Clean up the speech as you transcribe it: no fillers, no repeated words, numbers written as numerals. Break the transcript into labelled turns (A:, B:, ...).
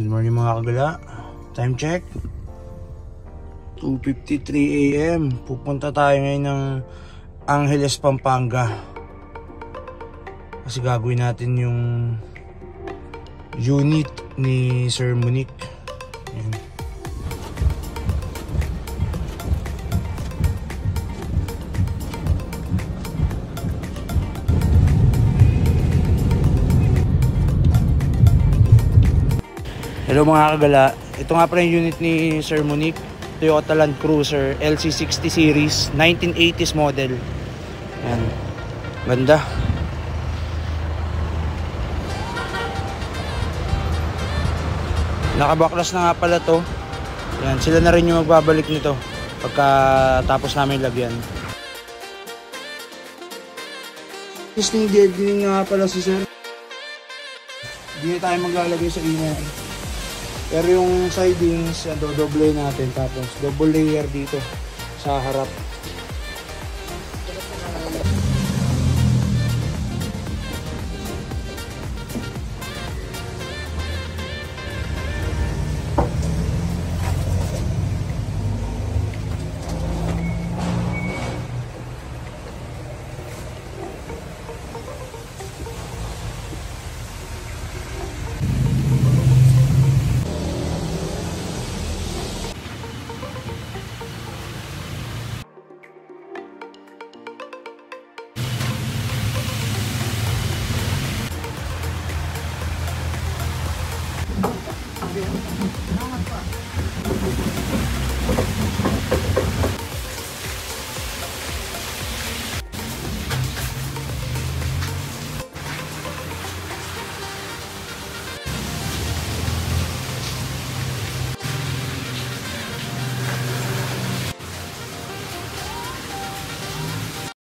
A: morning mga kagala. Time check 2:53 AM. Pupunta tayo ngayon ng Angeles, Pampanga kasi gagawin natin yung unit ni Sir Monique. Ayan. Hello mga kagala, ito nga pala yung unit ni Sir Monique, Toyota Land Cruiser LC60 series, 1980s model. Ayan, ganda. Nakabaklas na nga pala to. Ayan, sila na rin yung magbabalik nito pagka tapos namin lagyan. Testing deadening nga pala si Sir. Hindi na tayo maglalagay sa inner. Pero yung sidings, dodoble natin, tapos double layer dito sa harap.